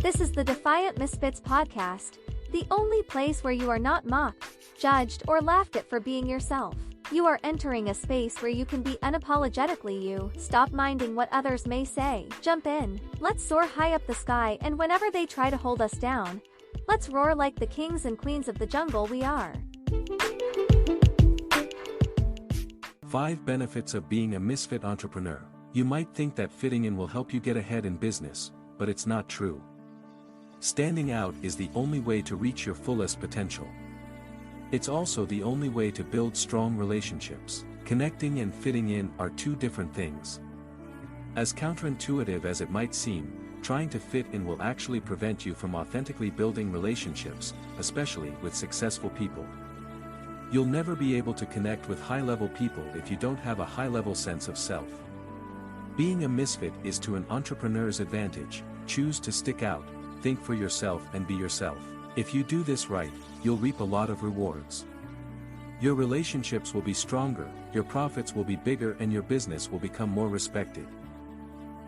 This is the Defiant Misfits podcast, the only place where you are not mocked, judged, or laughed at for being yourself. You are entering a space where you can be unapologetically you. Stop minding what others may say. Jump in. Let's soar high up the sky, and whenever they try to hold us down, let's roar like the kings and queens of the jungle we are. 5 benefits of being a misfit entrepreneur. You might think that fitting in will help you get ahead in business, but it's not true. Standing out is the only way to reach your fullest potential. It's also the only way to build strong relationships. Connecting and fitting in are two different things. As counterintuitive as it might seem, trying to fit in will actually prevent you from authentically building relationships, especially with successful people. You'll never be able to connect with high-level people if you don't have a high-level sense of self. Being a misfit is to an entrepreneur's advantage. Choose to stick out, think for yourself and be yourself. If you do this right, you'll reap a lot of rewards. Your relationships will be stronger, your profits will be bigger, and your business will become more respected.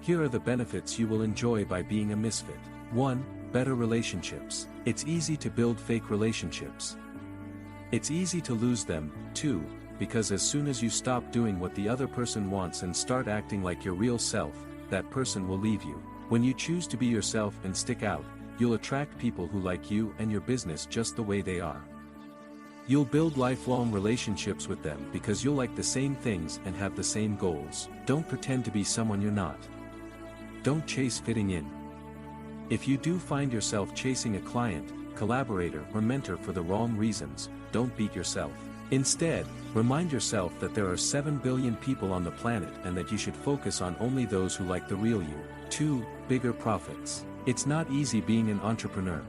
Here are the benefits you will enjoy by being a misfit. 1. Better relationships. It's easy to build fake relationships. It's easy to lose them, too, because as soon as you stop doing what the other person wants and start acting like your real self, that person will leave you. When you choose to be yourself and stick out, you'll attract people who like you and your business just the way they are. You'll build lifelong relationships with them because you'll like the same things and have the same goals. Don't pretend to be someone you're not. Don't chase fitting in. If you do find yourself chasing a client, collaborator, or mentor for the wrong reasons, don't beat yourself. Instead, remind yourself that there are 7 billion people on the planet and that you should focus on only those who like the real you. 2. Bigger profits. It's not easy being an entrepreneur.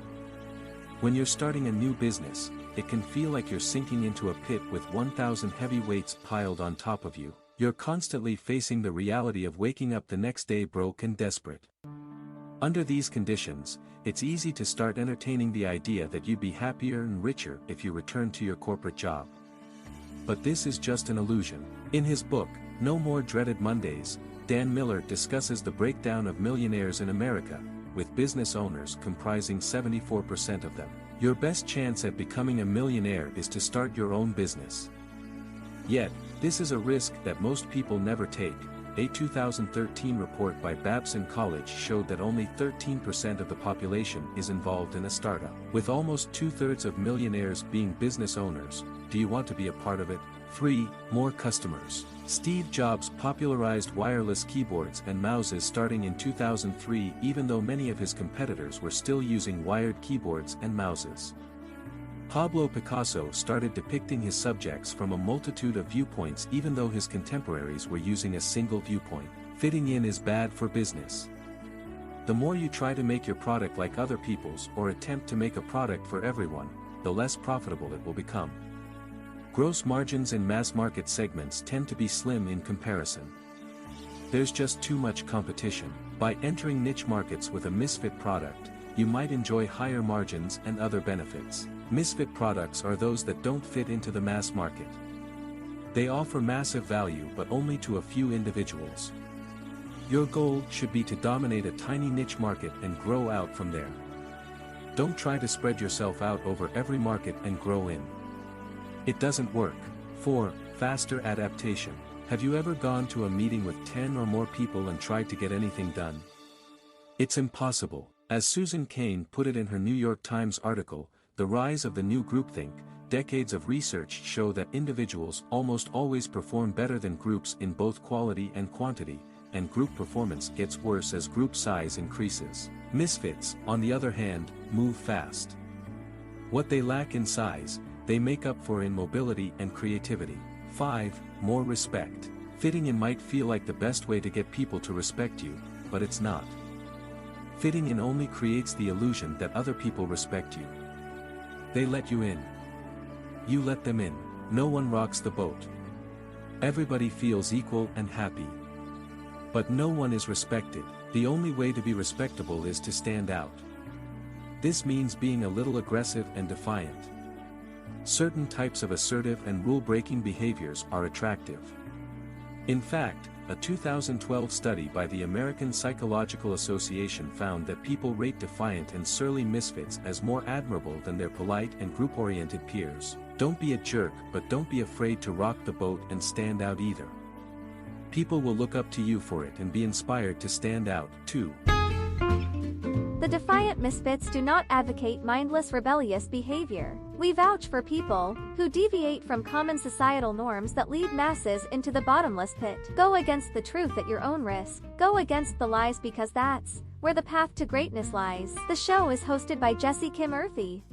When you're starting a new business, it can feel like you're sinking into a pit with 1,000 heavy weights piled on top of you. You're constantly facing the reality of waking up the next day broke and desperate. Under these conditions, it's easy to start entertaining the idea that you'd be happier and richer if you returned to your corporate job. But this is just an illusion. In his book, No More Dreaded Mondays, Dan Miller discusses the breakdown of millionaires in America, with business owners comprising 74% of them. Your best chance at becoming a millionaire is to start your own business. Yet, this is a risk that most people never take. A 2013 report by Babson College showed that only 13% of the population is involved in a startup. With almost 2/3 of millionaires being business owners, do you want to be a part of it? 3. More customers. Steve Jobs popularized wireless keyboards and mouses starting in 2003, even though many of his competitors were still using wired keyboards and mouses. Pablo Picasso started depicting his subjects from a multitude of viewpoints even though his contemporaries were using a single viewpoint. Fitting in is bad for business. The more you try to make your product like other people's or attempt to make a product for everyone, the less profitable it will become. Gross margins in mass market segments tend to be slim in comparison. There's just too much competition. By entering niche markets with a misfit product, you might enjoy higher margins and other benefits. Misfit products are those that don't fit into the mass market. They offer massive value but only to a few individuals. Your goal should be to dominate a tiny niche market and grow out from there. Don't try to spread yourself out over every market and grow in. It doesn't work. 4. Faster adaptation. Have you ever gone to a meeting with 10 or more people and tried to get anything done? It's impossible. As Susan Cain put it in her New York Times article, The Rise of the New Groupthink, decades of research show that individuals almost always perform better than groups in both quality and quantity, and group performance gets worse as group size increases. Misfits, on the other hand, move fast. What they lack in size, they make up for in mobility and creativity. 5. More respect. Fitting in might feel like the best way to get people to respect you, but it's not. Fitting in only creates the illusion that other people respect you. They let you in. You let them in. No one rocks the boat. Everybody feels equal and happy. But no one is respected. The only way to be respectable is to stand out. This means being a little aggressive and defiant. Certain types of assertive and rule-breaking behaviors are attractive. In fact, A 2012 study by the American Psychological Association found that people rate defiant and surly misfits as more admirable than their polite and group-oriented peers. Don't be a jerk, but don't be afraid to rock the boat and stand out either. People will look up to you for it and be inspired to stand out, too. The defiant misfits do not advocate mindless rebellious behavior. We vouch for people who deviate from common societal norms that lead masses into the bottomless pit. Go against the truth at your own risk. Go against the lies, because that's where the path to greatness lies. The show is hosted by Jesse Kim Earthy.